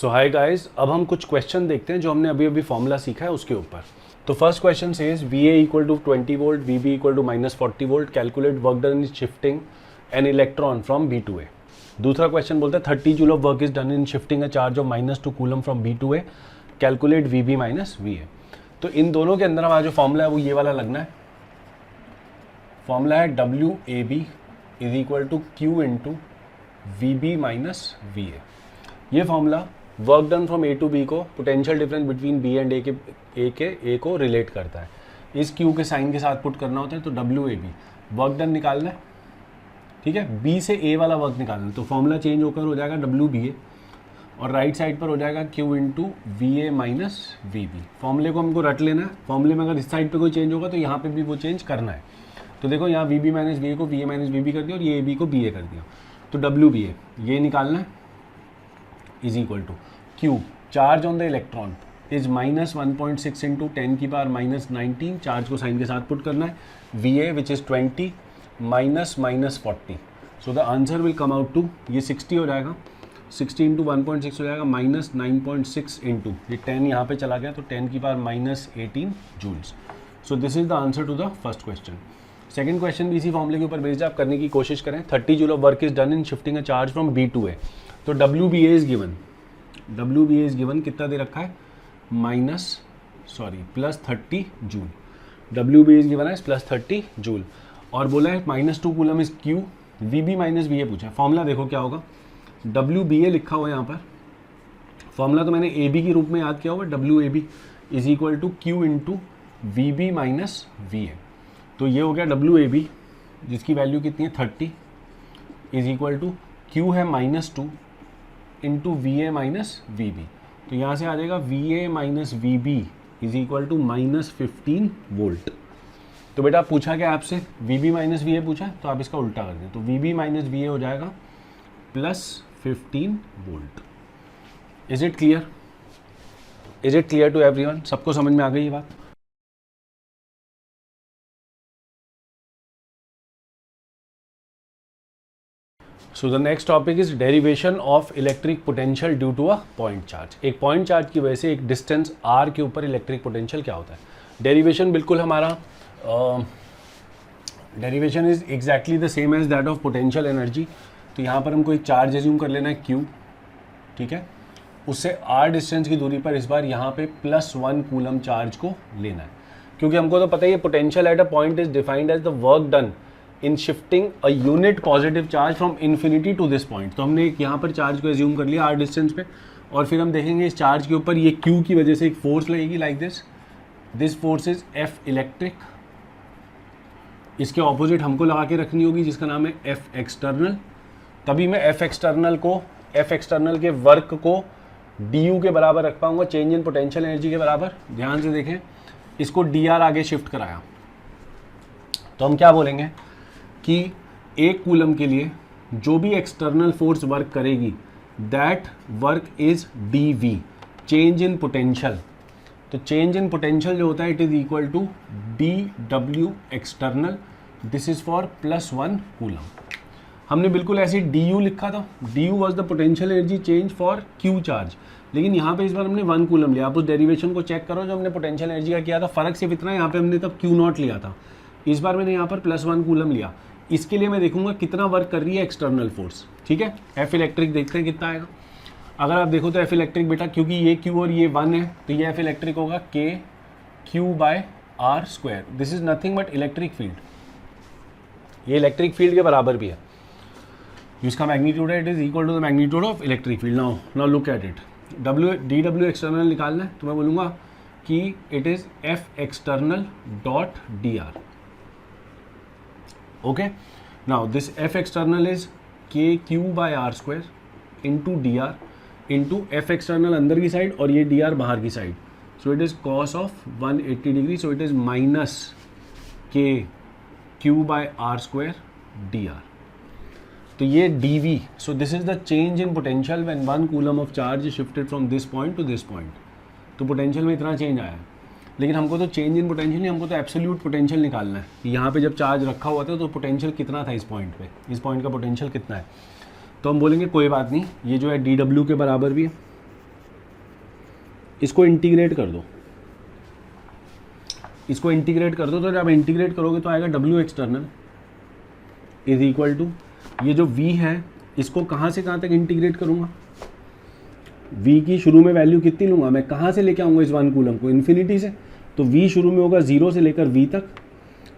सो hi guys, अब हम कुछ क्वेश्चन देखते हैं जो हमने अभी अभी फॉर्मूला सीखा है उसके ऊपर। तो first question says VA equal to 20 volt, VB equal to -40 volt, calculate work done in shifting an electron from B to A। दूसरा क्वेश्चन बोलता है 30 joule of work is done in shifting a charge of -2 coulomb from B to A, calculate VB minus VA। तो इन दोनों के अंदर हमारा जो फॉर्मूला है वो ये वाला लगना है। फॉर्मूला है WAB is equal to Q into VB minus VA। ये formula work done from A to B को potential difference between B and A को रिलेट करता है। इस Q के साइन के साथ पुट करना होता है, तो WAB वर्क डन निकालना है, ठीक है। B से A वाला वर्क निकालना है, तो फॉर्मूला चेंज होकर हो जाएगा WBA और राइट साइड पर हो जाएगा Q into VA minus VB। फॉर्मूले को हमको रट लेना है। फॉर्मूले में अगर इस साइड पे कोई चेंज होगा तो यहाँ पे भी वो चेंज करना है। तो देखो यहाँ VB माइनस VA को VA माइनस VB कर दिया और ये AB को BA कर दिया, तो WBA ये निकालना है is equal to Q charge on the electron is -1.6 into 10 की पावर -19, चार्ज को साइन के साथ पुट करना है। VA which is 20 minus -40, so the answer will come out to, ये 60 हो जाएगा, 60 इंटू 1.6 हो जाएगा -9.6 इंटू ये 10 यहाँ पे चला गया, तो 10 की power -18 joules. So this is the answer to the first question. Second question भी इसी फॉर्मूले के ऊपर बेस्ड आप करने की कोशिश करें। 30 joule of work is done in shifting a charge from B to A। तो WBA इज गिवन कितना दे रखा है, +30 जूल। WBA इज गिवन है +30 जूल और बोला है -2 coulomb is Q, VB minus VA पूछा है। फॉर्मूला देखो क्या होगा, WBA लिखा हुआ है यहाँ पर, फॉर्मूला तो मैंने AB के रूप में याद किया हुआ, WAB is equal to Q into VB minus VA। तो ये हो गया WAB जिसकी वैल्यू कितनी है 30 इज इक्वल टू Q है -2 इंटू VA माइनस VB। तो यहाँ से आ जाएगा VA minus VB is equal to -15 volt. तो बेटा पूछा क्या आपसे, VB माइनस VA पूछा है, तो आप इसका उल्टा कर दें, तो VB माइनस VA हो जाएगा +15 volt. Is it clear? Is it clear to everyone? सबको समझ में आ गई ये बात? So the next topic is derivation of electric potential due to a point charge. एक पॉइंट चार्ज की वजह से एक डिस्टेंस r के ऊपर इलेक्ट्रिक पोटेंशियल क्या होता है। डेरिवेशन बिल्कुल हमारा derivation is exactly the same as that of potential energy. तो यहाँ पर हमको एक चार्ज एज्यूम कर लेना है Q, ठीक है, उससे r डिस्टेंस की दूरी पर इस बार यहाँ पे +1 कूलम चार्ज को लेना है, क्योंकि हमको तो पता ही है potential at a point is defined as the work done in shifting a unit positive charge from infinity to this point. तो हमने एक यहाँ पर चार्ज को एज्यूम कर लिया r डिस्टेंस पे, और फिर हम देखेंगे इस चार्ज के ऊपर ये Q की वजह से एक फोर्स लगेगी like this force is F electric. इसके ऑपोजिट हमको लगा के रखनी होगी जिसका नाम है F एक्सटर्नल। तभी मैं F एक्सटर्नल के वर्क को du के बराबर रख पाऊंगा, चेंज इन पोटेंशियल एनर्जी के बराबर। ध्यान से देखें, इसको dr आगे शिफ्ट कराया, तो हम क्या बोलेंगे कि एक कूलम के लिए जो भी एक्सटर्नल फोर्स वर्क करेगी that work is dv, change in potential. तो चेंज इन पोटेंशियल जो होता है it is equal to dw external, this is for +1 coulomb. हमने बिल्कुल ऐसे du लिखा था, du was the potential energy change for Q charge, लेकिन यहाँ पे इस बार हमने 1 कूलम लिया। आप उस डेरिवेशन को चेक करो जो हमने पोटेंशियल एनर्जी का किया था, फर्क सिर्फ इतना है, यहाँ पे हमने तब Q0 लिया था, इस बार मैंने यहाँ पर +1 कूलम लिया। इसके लिए मैं देखूंगा कितना वर्क कर रही है एक्सटर्नल फोर्स, ठीक है। F इलेक्ट्रिक देखते हैं कितना आएगा। अगर आप देखो तो F इलेक्ट्रिक बेटा, क्योंकि ये Q और ये 1 है, तो ये F इलेक्ट्रिक होगा KQ/r²। This is nothing but electric field, ये इलेक्ट्रिक फील्ड के बराबर भी है। इसका मैग्नीट्यूड है, it is equal to the magnitude of electric field. Now look at it, dw external निकालना है, तो मैं बोलूँगा कि it is F external dot dr। Okay, now this F external is KQ/r² into dr into F external अंदर की side और ये dr बाहर की side, so it is cos of 180 degree, so it is -KQ/r² dr। तो ये dv, so this is the change in potential when 1 coulomb of charge shifted from this point two this point. तो potential में इतना change आया है, लेकिन हमको तो चेंज इन पोटेंशियल नहीं, हमको तो एब्सोल्यूट पोटेंशियल निकालना है। यहाँ पे जब चार्ज रखा हुआ था तो पोटेंशियल कितना था इस पॉइंट पे, इस पॉइंट का पोटेंशियल कितना है। तो हम बोलेंगे कोई बात नहीं, ये जो है dw के बराबर भी है, इसको इंटीग्रेट कर दो, इसको इंटीग्रेट कर दो, तो जब इंटीग्रेट करोगे तो आएगा W external is equal to ये जो V है इसको कहाँ से कहाँ तक इंटीग्रेट करूँगा, V की शुरू में वैल्यू कितनी लूँगा मैं, कहाँ से लेके आऊँगा इस 1 कूलम को, इन्फिनिटी से। तो V शुरू में होगा 0 से लेकर V तक,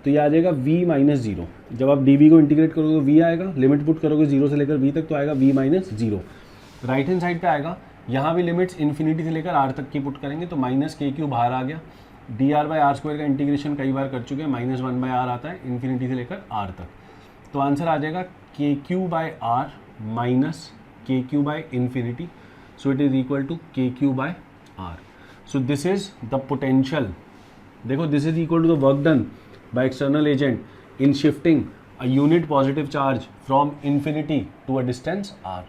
तो ये आ जाएगा V माइनस 0। जब आप dV को इंटीग्रेट करोगे तो V आएगा, लिमिट पुट करोगे 0 से लेकर V तक तो आएगा V minus 0। Right hand side पे आएगा, यहाँ भी लिमिट्स इन्फिनिटी से लेकर R तक की पुट करेंगे तो माइनस KQ बाहर आ गया। dr/r² का इंटीग्रेशन कई बार कर चुके हैं, -1/r आता है इन्फिनिटी से लेकर R तक। तो आंसर आ जाएगा KQ/R minus KQ/infinity, so it is equal to KQ/R. So this is the potential. देखो, this is equal to the work done by external agent in shifting a unit positive charge from infinity to a distance R.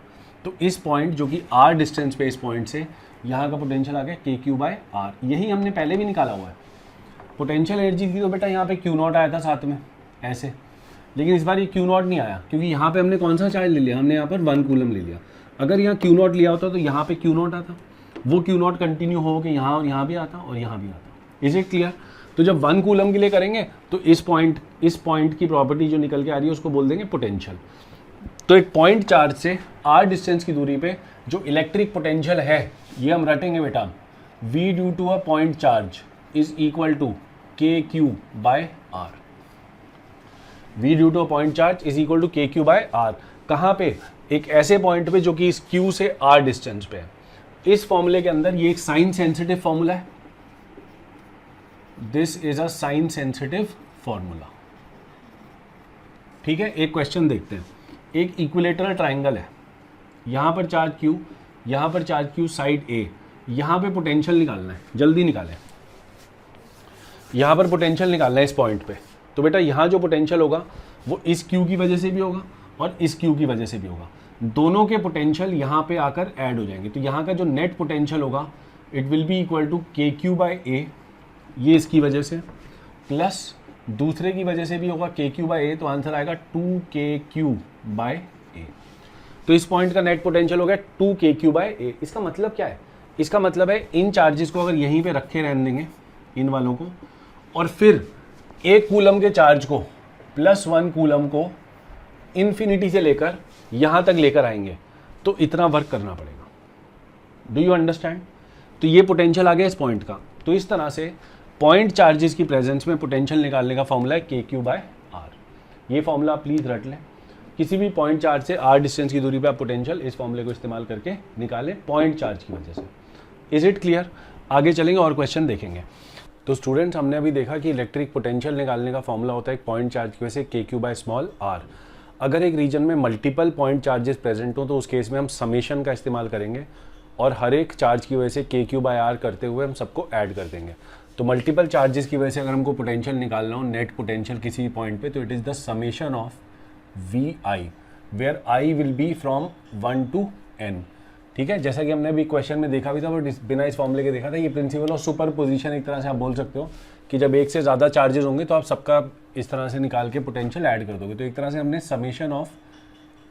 तो इस point जो कि R distance पे, इस point से यहाँ का पोटेंशियल आ गया KQ/R। यही हमने पहले भी निकाला हुआ है। पोटेंशियल एनर्जी थी तो बेटा यहाँ पे Q0 आया था साथ में ऐसे, लेकिन इस बार ये Q0 नहीं आया क्योंकि यहाँ पे हमने कौन सा चार्ज ले लिया, हमने यहाँ पर 1 कूलम ले लिया। अगर यहाँ Q0 लिया होता तो यहाँ पे Q0 आता, वो Q0 कंटिन्यू हो के यहाँ और यहाँ भी आता और यहाँ भी आता। Is it clear? तो जब 1 कूलम के लिए करेंगे तो इस पॉइंट की प्रॉपर्टी जो निकल के आ रही है उसको बोल देंगे पोटेंशियल। तो एक पॉइंट चार्ज से R डिस्टेंस की दूरी पे जो इलेक्ट्रिक पोटेंशियल है ये हम रटेंगे बेटा, V due to a point charge is equal to KQ/R। V due to a point charge is equal to KQ/R। कहाँ पे? एक ऐसे पॉइंट पे जो कि इस Q से R डिस्टेंस पे है। इस फॉर्मूले के अंदर ये एक साइन सेंसिटिव फॉर्मूला है, this is a sign sensitive formula. ठीक है, एक क्वेश्चन देखते हैं। एक इक्विलेटरल ट्राइंगल है, यहाँ पर चार्ज Q, यहाँ पर चार्ज Q साइड A, यहाँ पे पोटेंशियल निकालना है, जल्दी निकालें। यहाँ पर पोटेंशियल निकालना है इस पॉइंट पे। तो बेटा यहाँ जो पोटेंशियल होगा वो इस Q की वजह से भी होगा और इस Q की वजह से भी होगा। दोनों के पोटेंशियल यहाँ पे आकर ऐड हो जाएंगे, तो यहाँ का जो नेट पोटेंशियल होगा it will be equal to KQ/A, ये इसकी वजह से, प्लस दूसरे की वजह से भी होगा KQ/A, तो आंसर आएगा 2KQ/A। तो इस पॉइंट का नेट पोटेंशियल हो गया 2KQ/A। इसका मतलब क्या है? इसका मतलब है इन चार्जेस को अगर यहीं पे रखे रहने देंगे, इन वालों को, और फिर 1 कूलम के चार्ज को +1 कूलम को इन्फिनिटी से लेकर यहाँ तक लेकर आएंगे, तो इतना वर्क करना पड़ेगा। Do you understand? तो ये पोटेंशियल आ गया इस पॉइंट का। तो इस तरह से पॉइंट चार्जेस की प्रेजेंस में पोटेंशियल निकालने का फॉर्मूला है KQ/R। ये फॉर्मूला आप प्लीज़ रट लें। किसी भी पॉइंट चार्ज से R डिस्टेंस की दूरी पे आप पोटेंशियल इस फॉर्मूले को इस्तेमाल करके निकालें पॉइंट चार्ज की वजह से। Is it clear? आगे चलेंगे और क्वेश्चन देखेंगे। तो स्टूडेंट्स, हमने अभी देखा कि इलेक्ट्रिक पोटेंशियल निकालने का फॉर्मूला होता है एक पॉइंट चार्ज की वजह से KQ/r। अगर एक रीजन में मल्टीपल पॉइंट चार्जेस प्रेजेंट हो तो उस केस में हम समेशन का इस्तेमाल करेंगे और हर एक चार्ज की वजह से KQ/R करते हुए हम सबको ऐड कर देंगे। तो मल्टीपल चार्जेस की वजह से अगर हमको पोटेंशियल निकालना हो, नेट पोटेंशियल किसी भी पॉइंट पे, तो it is the summation of VI, where I will be from 1 to N। ठीक है, जैसा कि हमने अभी क्वेश्चन में देखा भी था, बट बिना इस फॉर्मूले के देखा था। ये प्रिंसिपल ऑफ सुपर पोजिशन एक तरह से आप बोल सकते हो कि जब एक से ज़्यादा चार्जेस होंगे तो आप सबका इस तरह से निकाल के पोटेंशियल ऐड कर दोगे। तो एक तरह से हमने समेशन ऑफ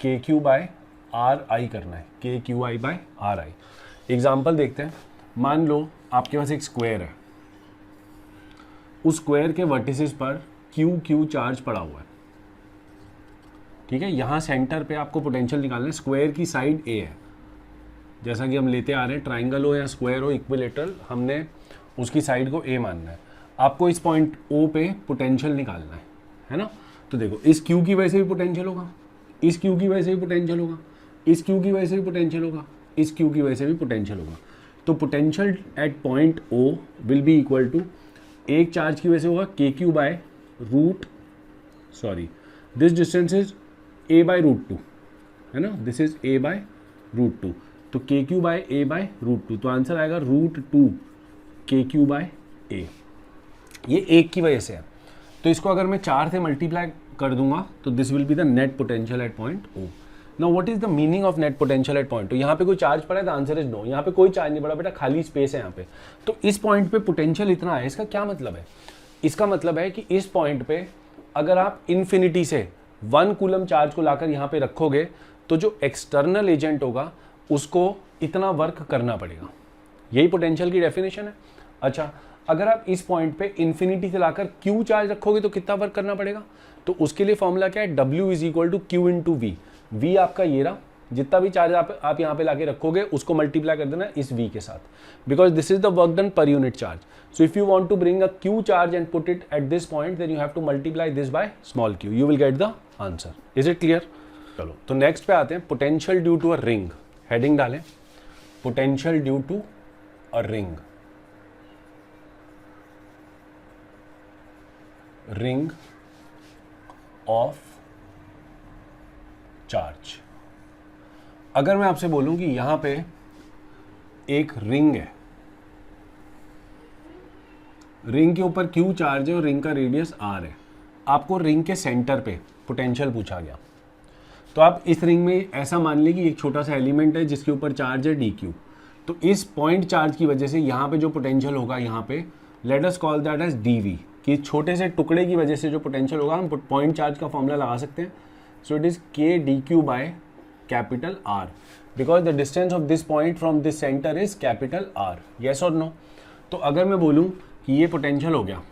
KQ/RI करना है, KQI/RI। एग्जाम्पल देखते हैं। मान लो आपके पास एक स्क्वायर है, उस स्क्वायर के वर्टिसेस पर QQ चार्ज पड़ा हुआ है। ठीक है, यहाँ सेंटर पे आपको पोटेंशियल निकालना है। स्क्वायर की साइड A है, जैसा कि हम लेते आ रहे हैं, ट्राइंगल हो या स्क्वायर हो, इक्विलेटरल, हमने उसकी साइड को A मानना है। आपको इस पॉइंट O पे पोटेंशियल निकालना है ना। तो देखो, इस Q की वजह से भी पोटेंशियल होगा, इस Q की वजह से भी पोटेंशियल होगा, इस Q की वजह से भी पोटेंशियल होगा, इस Q की वजह से भी पोटेंशियल होगा। तो potential at point O will be equal to, एक चार्ज की वजह से होगा दिस डिस्टेंस इज A/√2, है ना, दिस इज A/√2। तो KQ/A/√2, तो आंसर आएगा √2 KQ/A। ये एक की वजह से है, तो इसको अगर मैं 4 से मल्टीप्लाई कर दूंगा तो this will be the net potential at point O। Now what is the meaning of net potential at point O? यहाँ पे कोई चार्ज पड़ा है? The answer is no. यहाँ पे कोई चार्ज नहीं पड़ा बेटा, खाली स्पेस है यहाँ पे। तो इस पॉइंट पे पोटेंशियल इतना है, इसका क्या मतलब है? इसका मतलब है कि इस पॉइंट पे अगर आप इन्फिनिटी से 1 कूलम चार्ज को लाकर यहाँ पे रखोगे तो जो एक्सटर्नल एजेंट होगा उसको इतना वर्क करना पड़ेगा। यही पोटेंशियल की डेफिनेशन है। अच्छा, अगर आप इस पॉइंट पे इन्फिनिटी से लाकर क्यू चार्ज रखोगे तो कितना वर्क करना पड़ेगा? तो उसके लिए फॉर्मूला क्या है? W is equal to Q into V. V आपका ये रहा, जितना भी चार्ज आप यहाँ पे लाके रखोगे उसको मल्टीप्लाई कर देना इस V के साथ, because this is the work done per unit charge. So if you want to bring a Q charge and put it at this point, then you have to multiply this by small q, you will get the answer. Is it clear? चलो तो next पे आते हैं, potential due to a ring. Heading डालें, potential due to a ring. Ring of charge. अगर मैं आपसे बोलूं कि यहां पे एक रिंग है, रिंग के ऊपर Q चार्ज है और रिंग का रेडियस R है, आपको रिंग के सेंटर पे पोटेंशियल पूछा गया, तो आप इस रिंग में ऐसा मान लें कि एक छोटा सा एलिमेंट है जिसके ऊपर चार्ज है dq। तो इस पॉइंट चार्ज की वजह से यहाँ पे जो पोटेंशियल होगा, यहाँ पे let us call that as dv, कि छोटे से टुकड़े की वजह से जो पोटेंशियल होगा, हम पॉइंट चार्ज का फॉर्मूला लगा सकते हैं। So it is k dq by capital R, because the distance of this point from this centre is capital R। Yes और नो? तो अगर मैं बोलूँ कि ये पोटेंशियल हो गया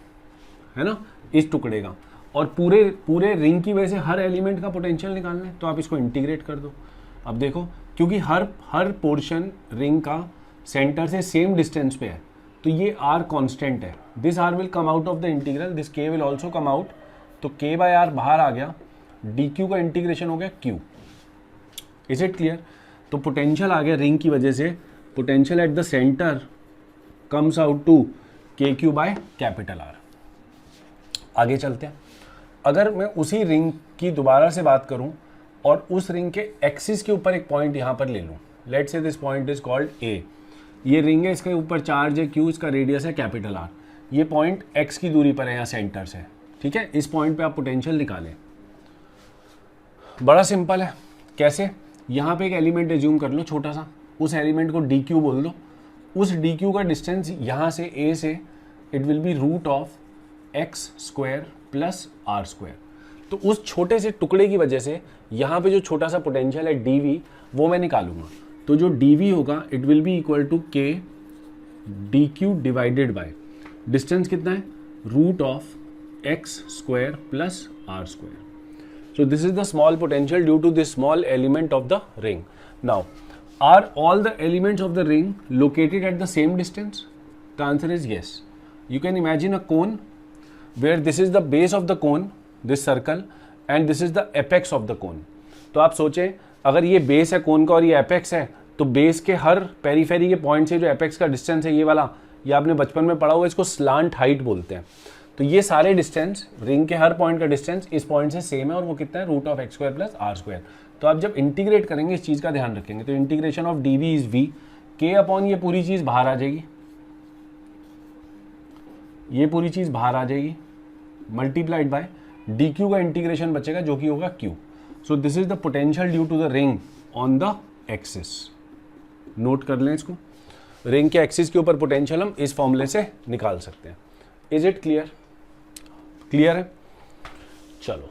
है ना इस टुकड़े का, और पूरे रिंग की वजह से हर एलिमेंट का पोटेंशियल निकालना है, तो आप इसको इंटीग्रेट कर दो। अब देखो, क्योंकि हर पोर्शन रिंग का सेंटर से सेम डिस्टेंस पे है, तो ये R कांस्टेंट है। This R will come out of the integral, this K will also come out, तो K बाय R बाहर आ गया, dq का इंटीग्रेशन हो गया Q। Is it clear? तो पोटेंशियल आ गया रिंग की वजह से, potential at the centre comes out to KQ by capital R। आगे चलते हैं। अगर मैं उसी रिंग की दोबारा से बात करूं और उस रिंग के एक्सिस के ऊपर एक पॉइंट यहां पर ले लूं, लेट से this point is called A। ये रिंग है, इसके ऊपर चार्ज है Q, इसका रेडियस है कैपिटल R। ये पॉइंट x की दूरी पर है यहाँ सेंटर से, ठीक है? इस पॉइंट पे आप पोटेंशियल निकालें। बड़ा सिंपल है। कैसे? यहाँ पे एक एलिमेंट एज्यूम कर लो छोटा सा, उस एलिमेंट को dq बोल दो। उस dq का डिस्टेंस यहाँ से A से it will be root of x square plus R square. तो उस छोटे से टुकड़े की वजह से यहाँ पे जो छोटा सा पोटेंशियल है dv, वो मैं निकालूंगा। तो जो dv होगा it will be equal to k dq divided by distance कितना है, root of x square plus R square. So this is the small potential due to this small element of the ring. Now, are all the elements of the ring located at the same distance? The answer is yes. You can imagine a cone where this is the base of the cone, this circle, and this is the apex of the cone. तो आप सोचें, अगर ये base है कोन का और ये apex है, तो बेस के हर पेरीफेरी के पॉइंट से जो एपेक्स का डिस्टेंस है ये वाला, ये आपने बचपन में पढ़ा हुआ, इसको स्लांट हाइट बोलते हैं। तो ये सारे डिस्टेंस, रिंग के हर पॉइंट का डिस्टेंस इस पॉइंट से सेम है, और वो कितना है, root of x square plus R square. तो आप जब इंटीग्रेट करेंगे इस चीज़ का ध्यान रखेंगे, तो integration of dv is v, k upon ये पूरी चीज़ बाहर आ जाएगी, ये पूरी चीज़ बाहर आ जाएगी, मल्टीप्लाइड बाय dq का इंटीग्रेशन बचेगा जो कि होगा q। So this is the potential due to the ring on the axis. Note कर लें इसको, रिंग के एक्सिस के ऊपर पोटेंशियल हम इस फॉर्मूले से निकाल सकते हैं। Is it clear? क्लियर है? चलो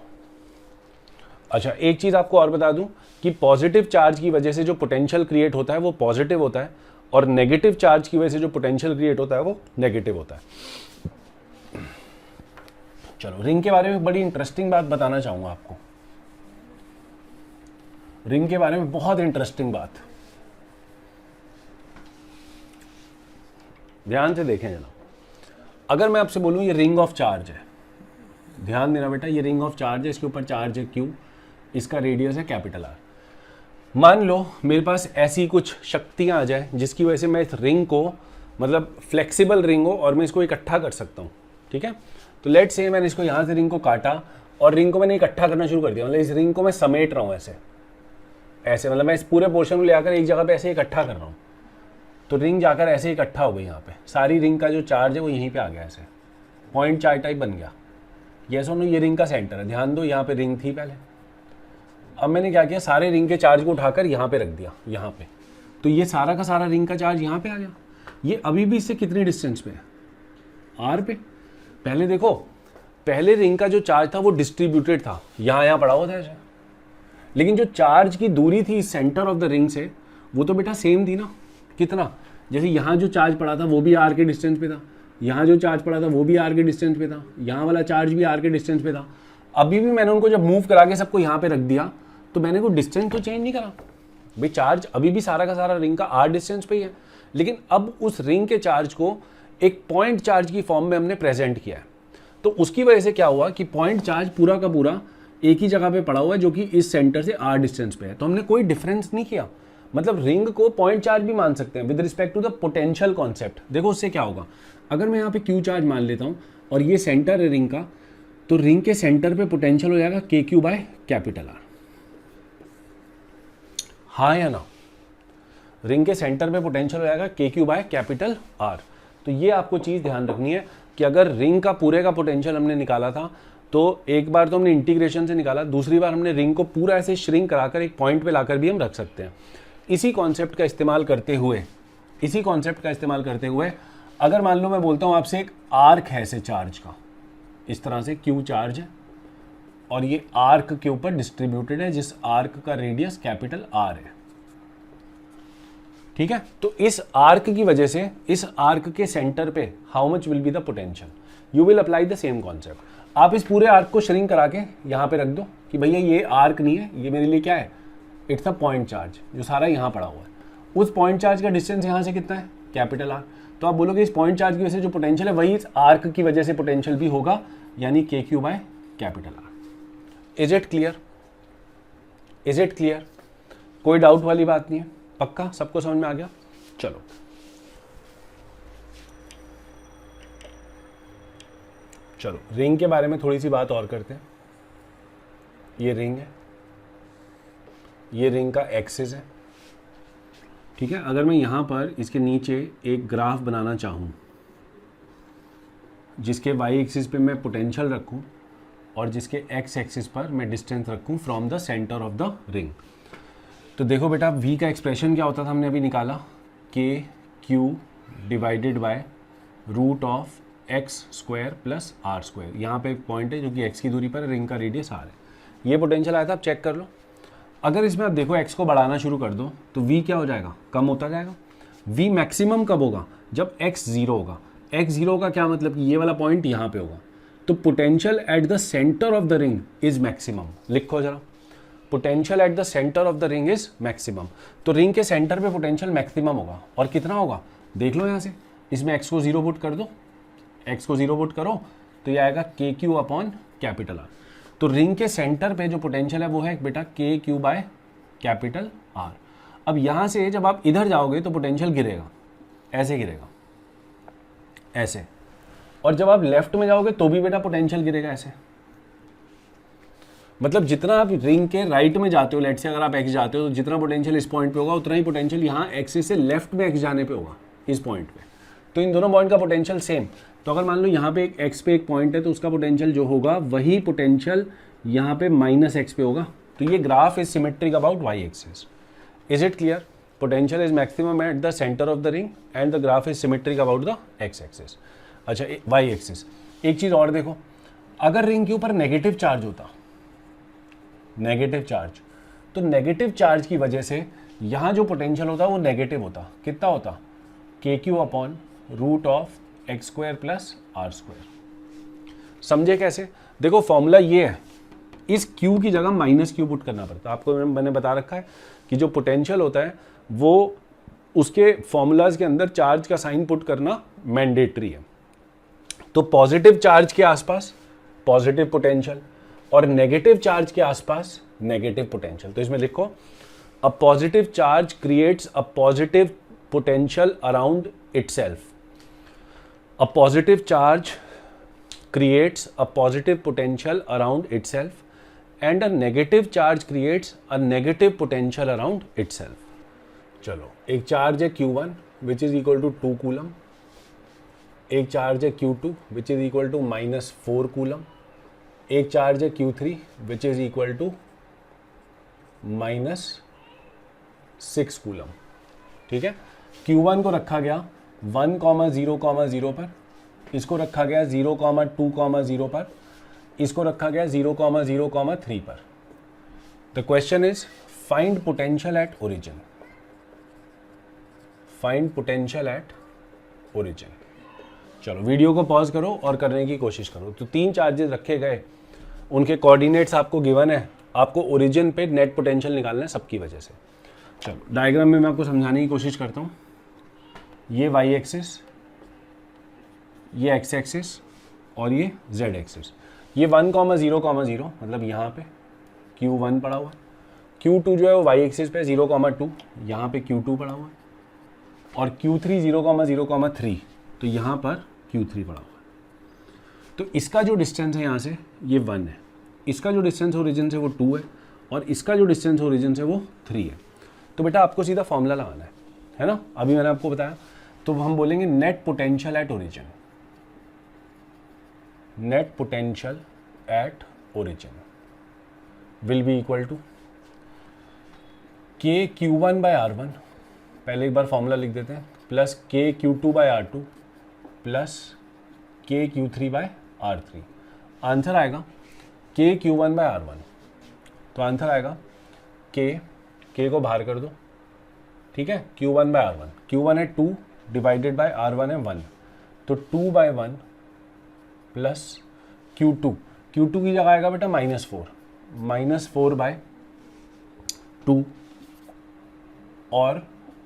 अच्छा, एक चीज आपको और बता दूं कि पॉजिटिव चार्ज की वजह से जो पोटेंशियल क्रिएट होता है वो पॉजिटिव होता है, और नेगेटिव चार्ज की वजह से जो पोटेंशियल क्रिएट होता है वो नेगेटिव होता है। चलो, रिंग के बारे में बड़ी इंटरेस्टिंग बात बताना चाहूंगा आपको। रिंग के बारे में बहुत इंटरेस्टिंग बात, ध्यान से देखें जनाब। अगर मैं आपसे बोलूं ये रिंग ऑफ चार्ज है, ध्यान देना बेटा, ये रिंग ऑफ चार्ज है, इसके ऊपर चार्ज है Q, इसका रेडियस है कैपिटल R। मान लो मेरे पास ऐसी कुछ शक्तियां आ जाए जिसकी वजह से मैं इस रिंग को, मतलब फ्लेक्सिबल रिंग हो और मैं इसको इकट्ठा कर सकता हूँ, ठीक है? तो लेट से मैंने इसको यहाँ से रिंग को काटा और रिंग को मैंने इकट्ठा करना शुरू कर दिया, मतलब इस रिंग को मैं समेट रहा हूँ ऐसे, मतलब मैं इस पूरे पोर्शन को ले आकर एक जगह पे ऐसे इकट्ठा कर रहा हूँ, तो रिंग जाकर ऐसे इकट्ठा हो गई। यहाँ पे सारी रिंग का जो चार्ज है वो यहीं पे आ गया, ऐसे पॉइंट चार्ज टाइप बन गया। ये सुनो, ये रिंग का सेंटर है, ध्यान दो, यहाँ पे रिंग थी पहले। अब मैंने क्या किया, सारे रिंग के चार्ज को उठाकर यहाँ पे रख दिया, यहाँ पे, तो ये सारा का सारा रिंग का चार्ज यहाँ पे आ गया। ये अभी भी इससे कितनी डिस्टेंस पे है, R पे। पहले देखो, पहले रिंग का जो चार्ज था वो डिस्ट्रीब्यूटेड था, यहाँ पड़ा हुआ था ऐसे, लेकिन जो चार्ज की दूरी थी सेंटर ऑफ द रिंग से, वो तो बेटा सेम थी ना। कितना? जैसे यहाँ जो चार्ज पड़ा था वो भी आर के डिस्टेंस पे था, यहाँ जो चार्ज पड़ा था वो भी आर के डिस्टेंस पे था, यहाँ वाला चार्ज भी आर के डिस्टेंस पे था। अभी भी मैंने उनको जब मूव करा के सबको यहाँ पे रख दिया तो मैंने कोई डिस्टेंस तो चेंज नहीं करा भाई, चार्ज अभी भी सारा का सारा रिंग का आर डिस्टेंस पे ही है, लेकिन अब उस रिंग के चार्ज को एक पॉइंट चार्ज की फॉर्म में हमने प्रेजेंट किया है। तो उसकी वजह से क्या हुआ कि पॉइंट चार्ज पूरा का पूरा एक ही जगह पे पड़ा हुआ है जो कि इस सेंटर से आर डिस्टेंस पे है। तो हमने कोई डिफरेंस नहीं किया, मतलब रिंग को पॉइंट चार्ज भी मान सकते हैं with respect to the potential concept. देखो उससे क्या होगा, अगर मैं यहाँ पे क्यू चार्ज मान लेता हूँ और ये सेंटर है रिंग का, तो रिंग के सेंटर पे पोटेंशियल हो जाएगा के क्यू बाय कैपिटल आर। हाँ या ना, रिंग के सेंटर पे पोटेंशियल हो जाएगा के क्यू बाय कैपिटल आर। तो ये आपको चीज़ ध्यान रखनी है कि अगर रिंग का पूरे का पोटेंशियल हमने निकाला था तो एक बार तो हमने इंटीग्रेशन से निकाला, दूसरी बार हमने रिंग को पूरा ऐसे श्रिंक कराकर एक पॉइंट पे लाकर भी हम रख सकते हैं। इसी कॉन्सेप्ट का इस्तेमाल करते हुए अगर मान लो मैं बोलता हूँ आपसे एक आर्क है ऐसे चार्ज का, इस तरह से क्यू चार्ज है और ये आर्क के ऊपर डिस्ट्रीब्यूटेड है जिस आर्क का रेडियस कैपिटल आर है, ठीक है। तो इस आर्क की वजह से इस आर्क के सेंटर पे how much will be the potential, you will apply the same concept. आप इस पूरे आर्क को श्रिंक करा के यहाँ पे रख दो कि भैया ये आर्क नहीं है, ये मेरे लिए क्या है, इट्स अ पॉइंट चार्ज जो सारा यहाँ पड़ा हुआ है। उस पॉइंट चार्ज का डिस्टेंस यहाँ से कितना है, कैपिटल आर। तो आप बोलोगे इस पॉइंट चार्ज की वजह से जो पोटेंशियल है वही इस आर्क की वजह से पोटेंशियल भी होगा, यानी K Q by capital R. Is it clear? कोई डाउट वाली बात नहीं है, पक्का सबको समझ में आ गया? चलो रिंग के बारे में थोड़ी सी बात और करते हैं। ये रिंग है, ये रिंग का एक्सिस है, ठीक है। अगर मैं यहाँ पर इसके नीचे एक ग्राफ बनाना चाहूँ जिसके वाई एक्सिस पे मैं पोटेंशियल रखूँ और जिसके एक्स एक्सिस पर मैं डिस्टेंस रखूँ from the centre of the ring, तो देखो बेटा v का एक्सप्रेशन क्या होता था, हमने अभी निकाला K Q divided by root of x square plus R square. यहाँ पे एक पॉइंट है जो कि x की दूरी पर है, रिंग का रेडियस आर है, ये पोटेंशियल आया था। आप चेक कर लो, अगर इसमें आप देखो x को बढ़ाना शुरू कर दो तो v क्या हो जाएगा, कम होता जाएगा। v मैक्सिमम कब होगा, जब x 0 होगा। x 0 का क्या मतलब कि ये वाला पॉइंट यहाँ पे होगा, तो potential at the centre of the ring is maximum. लिखो जरा, potential at the centre of the ring is maximum. तो रिंग के सेंटर पे पोटेंशियल मैक्सिमम होगा, और कितना होगा देख लो यहाँ से, इसमें x को 0 पुट कर दो, x को 0 पुट करो तो ये आएगा के क्यू अपॉन कैपिटल आर। तो रिंग के सेंटर पे जो पोटेंशियल है वो है बेटा के क्यू बाय कैपिटल आर। अब यहाँ से जब आप इधर जाओगे तो पोटेंशियल गिरेगा, ऐसे गिरेगा, ऐसे, और जब आप लेफ्ट में जाओगे तो भी बेटा पोटेंशियल गिरेगा ऐसे। मतलब जितना आप रिंग के राइट में जाते हो, लेट से अगर आप एक्स जाते हो तो जितना पोटेंशियल इस पॉइंट पे होगा उतना ही पोटेंशियल यहाँ एक्सिस से लेफ्ट में एक्स जाने पे होगा, इस पॉइंट पे। तो इन दोनों पॉइंट का पोटेंशियल सेम। तो अगर मान लो यहाँ पे एक एक्स पे एक पॉइंट है तो उसका पोटेंशियल जो होगा वही पोटेंशियल यहाँ पे माइनस एक्स पे होगा। तो ये graph is symmetric about Y axis. Is it clear? Potential is maximum at the centre of the ring and the graph is symmetric about the X axis. अच्छा वाई एक्सिस। एक चीज़ और देखो, अगर रिंग के ऊपर नेगेटिव चार्ज होता, negative charge, तो नेगेटिव चार्ज की वजह से यहाँ जो पोटेंशियल होता वो नेगेटिव होता। कितना होता? K Q upon root of x square plus R square. समझे कैसे? देखो फॉर्मूला ये है, इस क्यू की जगह माइनस क्यू पुट करना पड़ता है। आपको मैंने बता रखा है कि जो पोटेंशियल होता है वो उसके फॉर्मूलाज के अंदर चार्ज का साइन पुट करना मैंडेटरी है। तो पॉजिटिव चार्ज के आसपास पॉजिटिव पोटेंशियल और नेगेटिव चार्ज के आसपास नेगेटिव पोटेंशियल। तो इसमें लिखो, a positive charge creates a positive potential around itself. A positive charge creates a positive potential around itself and a negative charge creates a negative potential around itself. चलो, एक charge है Q1 which is equal to 2 coulomb, एक charge है Q2 which is equal to -4 coulomb, एक charge है Q3 which is equal to -6 coulomb. ठीक है, Q1 को रखा गया 1,0,0 पर, इसको रखा गया 0,2,0 पर, इसको रखा गया 0,0,3 पर। The question is find potential at origin. Find potential at origin. चलो वीडियो को पॉज करो और करने की कोशिश करो। तो 3 चार्जेस रखे गए, उनके कोऑर्डिनेट्स आपको गिवन है, आपको ओरिजिन पे नेट पोटेंशियल निकालना है सबकी वजह से। चलो डायग्राम में मैं आपको समझाने की कोशिश करता हूँ। ये वाई एक्सिस, ये एक्स एक्सिस और ये जेड एक्सिस। ये 1,0,0 मतलब यहाँ पे Q1 पड़ा हुआ, Q2 जो है वो वाई एक्सिस पे 0,2, यहाँ पे Q2 पड़ा हुआ है, और Q3 0,0,3 तो यहाँ पर Q3 पड़ा हुआ है। तो इसका जो डिस्टेंस है यहाँ से ये 1 है, इसका जो डिस्टेंस ओरिजिन से वो 2 है, और इसका जो डिस्टेंस ओरिजिन से वो 3 है। तो बेटा आपको सीधा फॉर्मूला लगाना है ना, अभी मैंने आपको बताया। तो हम बोलेंगे net potential at origin, net potential at origin will be equal to K Q1 bye R1, पहले एक बार फॉर्मूला लिख देते हैं, प्लस के Q2 बाय R2 प्लस के Q3 बाय R3। आंसर आएगा के Q1 बाय R1, तो आंसर आएगा के को बाहर कर दो, ठीक है, Q1 बाय R1, Q1 है 2 डिवाइडेड बाय R1 है 1, तो 2 बाय 1 प्लस Q2 की जगह आएगा बेटा -4 बाय 2 और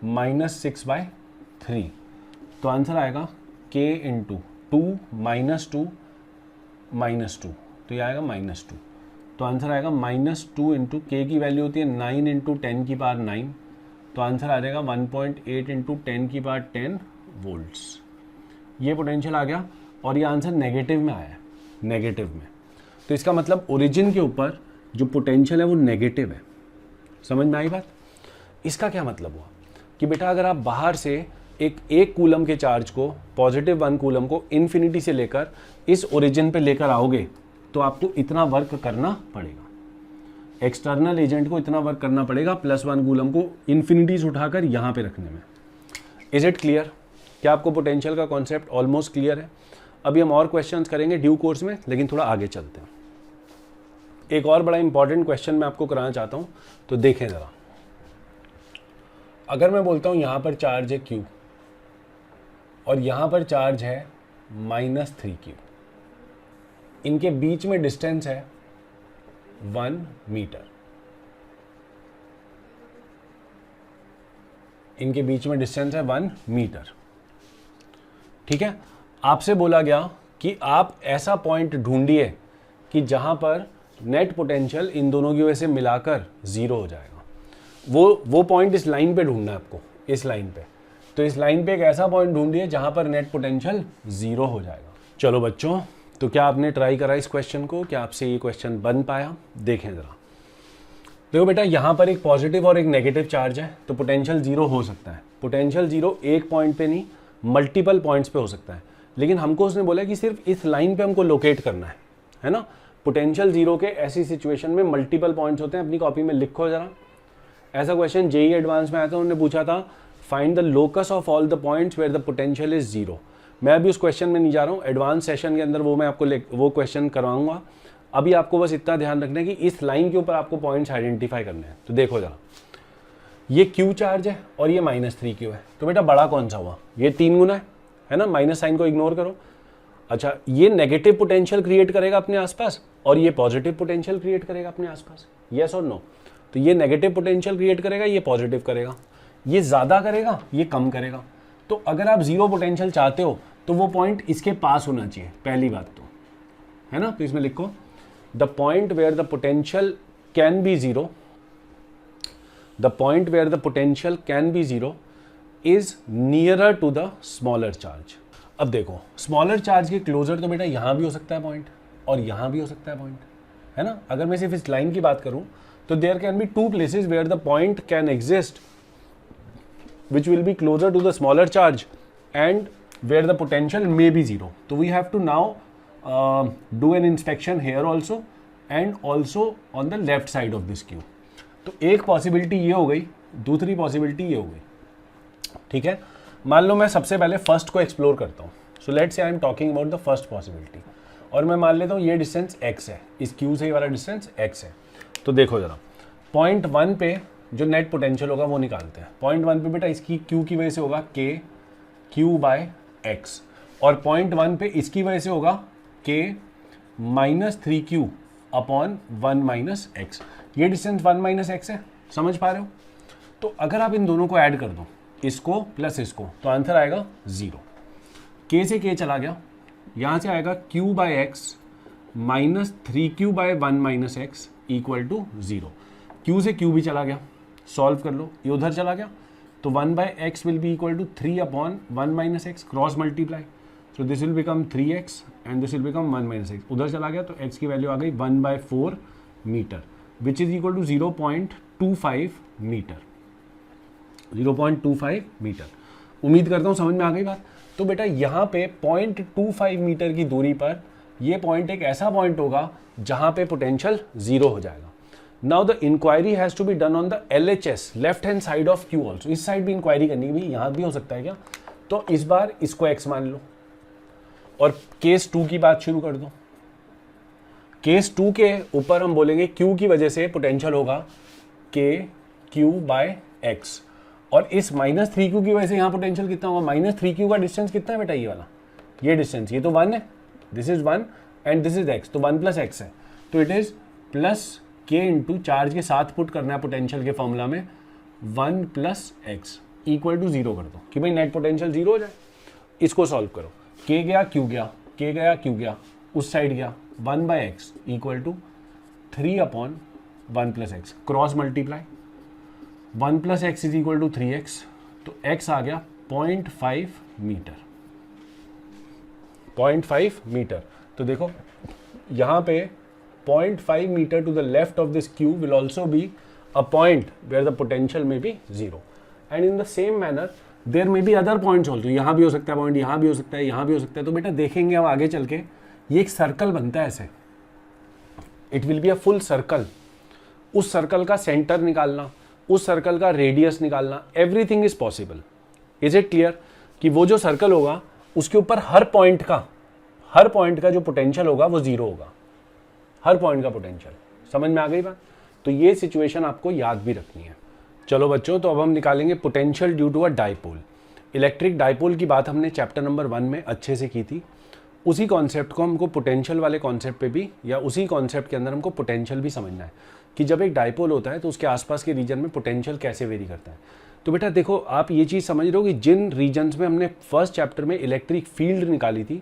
-6 बाय 3, तो आंसर आएगा k इंटू 2 -2, तो ये आएगा -2, तो आंसर आएगा -2 इंटू के की वैल्यू होती है 9 इंटू 10 की पावर 9, तो आंसर आ जाएगा 1.8 इंटू 10 की पावर 10 वोल्ट्स। ये पोटेंशियल आ गया और ये आंसर नेगेटिव में आया है, नेगेटिव में। तो इसका मतलब ओरिजिन के ऊपर जो पोटेंशियल है वो नेगेटिव है। समझ में आई बात? इसका क्या मतलब हुआ कि बेटा अगर आप बाहर से एक कूलम के चार्ज को, +1 कूलम को इन्फिनिटी से लेकर इस ओरिजिन पे लेकर आओगे तो आपको इतना वर्क करना पड़ेगा, एक्सटर्नल एजेंट को इतना वर्क करना पड़ेगा +1 कूलम को इन्फिनिटी से उठाकर यहाँ पे रखने में। Is it clear? क्या आपको पोटेंशियल का कॉन्सेप्ट ऑलमोस्ट क्लियर है? अभी हम और क्वेश्चंस करेंगे ड्यू कोर्स में, लेकिन थोड़ा आगे चलते हैं। एक और बड़ा इंपॉर्टेंट क्वेश्चन मैं आपको कराना चाहता हूँ, तो देखें ज़रा। अगर मैं बोलता हूँ यहाँ पर चार्ज है Q और यहाँ पर चार्ज है -3Q, इनके बीच में डिस्टेंस है 1 मीटर, इनके बीच में डिस्टेंस है 1 मीटर, ठीक है। आपसे बोला गया कि आप ऐसा पॉइंट ढूंढिए कि जहां पर नेट पोटेंशियल इन दोनों की वजह से मिलाकर 0 हो जाएगा। वो पॉइंट इस लाइन पे ढूंढना है आपको, इस लाइन पे। तो इस लाइन पे एक ऐसा पॉइंट ढूंढिए जहां पर नेट पोटेंशियल 0 हो जाएगा। चलो बच्चों, तो क्या आपने ट्राई करा इस क्वेश्चन को? क्या आपसे ये क्वेश्चन बन पाया? देखें जरा। देखो बेटा, यहाँ पर एक पॉजिटिव और एक नेगेटिव चार्ज है, तो पोटेंशियल 0 हो सकता है। पोटेंशियल 0 एक पॉइंट पे नहीं, मल्टीपल पॉइंट्स पे हो सकता है, लेकिन हमको उसने बोला कि सिर्फ इस लाइन पे हमको लोकेट करना है ना। पोटेंशियल 0 के ऐसी सिचुएशन में मल्टीपल पॉइंट्स होते हैं। अपनी कॉपी में लिखो जरा। ऐसा क्वेश्चन जेईई एडवांस में आया था, उन्होंने पूछा था find the locus of all the points where the potential is 0। मैं अभी उस क्वेश्चन में नहीं जा रहा हूँ, एडवांस सेशन के अंदर वो मैं आपको वो क्वेश्चन करवाऊंगा। अभी आपको बस इतना ध्यान रखना है कि इस लाइन के ऊपर आपको पॉइंट्स आइडेंटिफाई करने हैं। तो देखो जरा, ये Q चार्ज है और ये -3Q है, तो बेटा बड़ा कौन सा हुआ? ये 3 गुना है ना, माइनस साइन को इग्नोर करो। अच्छा, ये नेगेटिव पोटेंशियल क्रिएट करेगा अपने आसपास और ये पॉजिटिव पोटेंशियल क्रिएट करेगा अपने आसपास, यस और नो? तो ये नेगेटिव पोटेंशियल क्रिएट करेगा, ये पॉजिटिव करेगा, ये ज़्यादा करेगा, ये कम करेगा। तो अगर आप 0 पोटेंशियल चाहते हो तो वो पॉइंट इसके पास होना चाहिए, पहली बात तो, है ना। तो इसमें लिखो the point where the potential can be 0, the point where the potential can be 0 is nearer to the smaller charge. अब देखो, स्मॉलर चार्ज के क्लोजर तो बेटा यहाँ भी हो सकता है पॉइंट और यहाँ भी हो सकता है पॉइंट, है ना। अगर मैं सिर्फ इस लाइन की बात करूँ तो there can be 2 places where the point can exist which will be closer to the smaller charge and where the potential may be 0. So we have to now do an inspection here also and also on the left side of this Q. तो एक possibility ये हो गई, दूसरी possibility ये हो गई, ठीक है। मान लो मैं सबसे पहले फर्स्ट को एक्सप्लोर करता हूँ। So let's say I am talking about the first possibility, और मैं मान लेता हूँ ये डिस्टेंस x है, इस Q से वाला डिस्टेंस x है। तो देखो जरा, पॉइंट 1 पे जो नेट पोटेंशियल होगा वो निकालते हैं। पॉइंट 1 पे बेटा इसकी क्यू की वजह से होगा के क्यू बाय एक्स, और पॉइंट 1 पे इसकी वजह से होगा के minus 3Q upon 1 minus x. ये डिस्टेंस 1 माइनस एक्स है, समझ पा रहे हो? तो अगर आप इन दोनों को ऐड कर दो, इसको प्लस इसको, तो आंसर आएगा 0। के से के चला गया, यहाँ से आएगा Q by X minus 3Q by 1 minus X equal to 0। Q से Q भी चला गया, सॉल्व कर लो, ये उधर चला गया, तो 1 by X will be equal to 3 upon 1 minus X, cross multiply, so this will become 3x and this will become 1 minus X. उधर चला गया तो x की वैल्यू आ गई 1/4 metre which is equal to 0.25 metre, 0.25 metre. उम्मीद करता हूँ समझ में आ गई बात। तो बेटा यहाँ पे 0.25 मीटर की दूरी पर ये पॉइंट एक ऐसा पॉइंट होगा जहाँ पे पोटेंशियल 0 हो जाएगा। Now the inquiry has to be done on the LHS left hand side of Q also. इस साइड भी इंक्वायरी करनी है, यहाँ भी हो सकता है क्या? तो इस बार इसको x मान लो और केस 2 की बात शुरू कर दो। केस 2 के ऊपर हम बोलेंगे Q की वजह से पोटेंशियल होगा के क्यू बाय एक्स, और इस माइनस 3Q की वजह से यहाँ पोटेंशियल कितना होगा? माइनस 3Q का डिस्टेंस कितना है बेटा? ये वाला, ये डिस्टेंस, ये तो 1 है, this is 1 and this is x, तो 1 प्लस एक्स है, तो it is plus K into charge के साथ पुट करना है पोटेंशियल के फॉर्मूला में 1 प्लस एक्स इक्वल टू 0 कर दो कि भाई नेट पोटेंशियल 0 हो जाए। इसको सॉल्व करो, के गया क्यू गया, के गया क्यू गया, उस साइड गया 1 by X equal to 3 upon 1 plus X, cross multiply, 1 plus X is equal to 3x, तो x आ गया 0.5 मीटर, 0.5 मीटर। तो देखो यहाँ पे 0.5 metre to the left of this Q will also be a point where the potential may be 0 and in the same manner there may be other points also. यहाँ भी हो सकता है पॉइंट, यहाँ भी हो सकता है, यहाँ भी हो सकता है। तो बेटा देखेंगे अब आगे चल के ये एक सर्कल बनता है ऐसे, it will be a full circle. उस सर्कल का सेंटर निकालना, उस सर्कल का रेडियस निकालना, everything is possible. Is it clear कि वो जो सर्कल होगा उसके ऊपर हर पॉइंट का जो पोटेंशियल होगा वो 0 होगा, हर पॉइंट का पोटेंशियल। समझ में आ गई बात? तो ये सिचुएशन आपको याद भी रखनी है। चलो बच्चों, तो अब हम निकालेंगे potential due to a dipole. Electric dipole की बात हमने चैप्टर नंबर 1 में अच्छे से की थी। उसी कॉन्सेप्ट को हमको पोटेंशियल वाले कॉन्सेप्ट पे भी, या उसी कॉन्सेप्ट के अंदर हमको पोटेंशियल भी समझना है कि जब एक डाइपोल होता है तो उसके आसपास के रीजन में पोटेंशियल कैसे वेरी करता है। तो बेटा देखो, आप ये चीज़ समझ रहे हो कि जिन रीजन्स में हमने फर्स्ट चैप्टर में इलेक्ट्रिक फील्ड निकाली थी,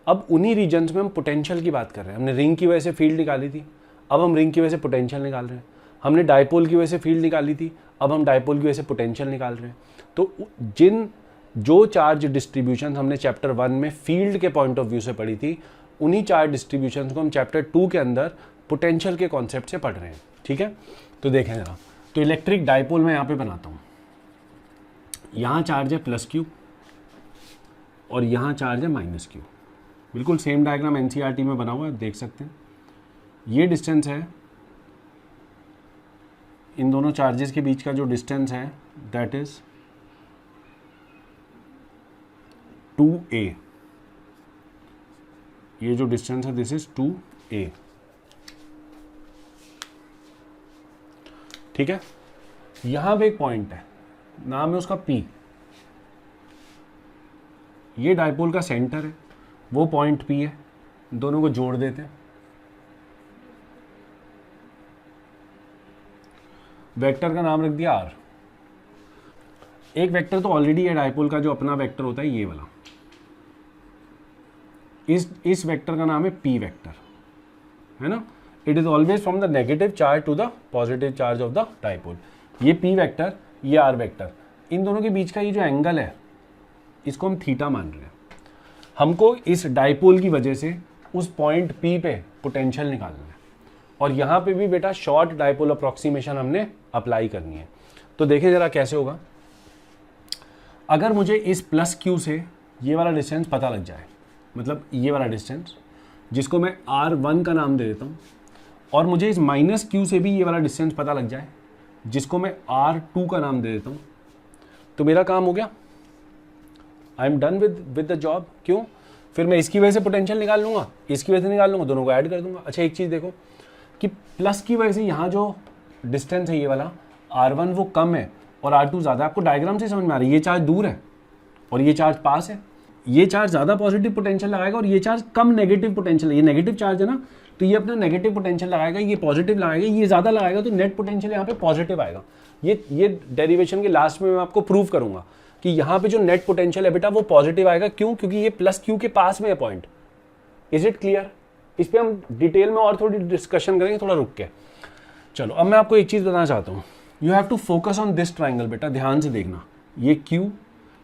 अब उन्हीं रीजन्स में हम पोटेंशियल की बात कर रहे हैं। हमने रिंग की वजह से फील्ड निकाली थी, अब हम रिंग की वजह से पोटेंशियल निकाल रहे हैं। हमने डाइपोल की वजह से फील्ड निकाली थी, अब हम डाइपोल की वजह से पोटेंशियल निकाल रहे हैं। तो जो चार्ज डिस्ट्रीब्यूशन हमने चैप्टर 1 में फील्ड के पॉइंट ऑफ व्यू से पढ़ी थी, उन्हीं चार्ज डिस्ट्रीब्यूशन को हम चैप्टर 2 के अंदर पोटेंशियल के कॉन्सेप्ट से पढ़ रहे हैं। ठीक है, तो देखें जरा। तो इलेक्ट्रिक डाइपोल मैं यहाँ पे बनाता हूँ। यहाँ चार्ज है प्लस क्यू और यहाँ चार्ज है माइनस क्यू। बिल्कुल सेम डायग्राम एनसीईआरटी में बना हुआ है, देख सकते हैं। ये डिस्टेंस है, इन दोनों चार्जेस के बीच का जो डिस्टेंस है दैट इज 2a। ये जो डिस्टेंस है दिस इज 2a। ठीक है, यहां पे एक पॉइंट है, नाम है उसका P। ये डाइपोल का सेंटर है, वो पॉइंट P है। दोनों को जोड़ देते हैं। वेक्टर का नाम रख दिया R। एक वेक्टर तो ऑलरेडी है डाइपोल का, जो अपना वेक्टर होता है ये वाला। इस वेक्टर का नाम है P वेक्टर, है ना। It is always from the negative charge to the positive charge of the dipole. ये P वेक्टर, ये R वेक्टर, इन दोनों के बीच का ये जो एंगल है इसको हम थीटा मान रहे हैं। हमको इस डाइपोल की वजह से उस पॉइंट P पे पोटेंशियल निकालना है, और यहाँ पे भी बेटा शॉर्ट डाइपोल अप्रॉक्सीमेशन हमने अप्लाई करनी है। तो देखें जरा कैसे होगा। अगर मुझे इस प्लस क्यू से ये वाला डिस्टेंस पता लग जाए, मतलब ये वाला डिस्टेंस जिसको मैं R1 का नाम दे देता हूँ, और मुझे इस माइनस क्यू से भी ये वाला डिस्टेंस पता लग जाए जिसको मैं R2 का नाम दे देता हूँ, तो मेरा काम हो गया। I am done with the job. क्यों? फिर मैं इसकी वजह से पोटेंशियल निकाल लूंगा, इसकी वजह से निकाल लूंगा, दोनों को ऐड कर दूंगा। अच्छा, एक चीज़ देखो कि प्लस की वजह से यहाँ जो डिस्टेंस है ये वाला, R1 वो कम है और R2 ज़्यादा है, आपको डायग्राम से समझ में आ रही है, ये चार्ज दूर है और ये चार्ज पास है, ये चार्ज ज़्यादा पॉजिटिव पोटेंशियल लगाएगा और ये चार्ज कम नेगेटिव पोटेंशियल है, ये नेगेटिव चार्ज है ना, तो ये अपना नेगेटिव पोटेंशियल लगाएगा, ये पॉजिटिव लगाएगा, ये ज़्यादा लगाएगा, तो नेट पोटेंशियल यहाँ पे पॉजिटिव आएगा। ये डेरिवेशन के लास्ट में मैं आपको प्रूव करूंगा कि यहाँ पे जो नेट पोटेंशियल है बेटा वो पॉजिटिव आएगा। क्यों? क्योंकि ये प्लस क्यू के पास में है पॉइंट। Is it clear? इस पर हम डिटेल में और थोड़ी डिस्कशन करेंगे, थोड़ा रुक के। चलो अब मैं आपको एक चीज़ बताना चाहता हूँ, you have to focus on this triangle बेटा, ध्यान से देखना, ये क्यू,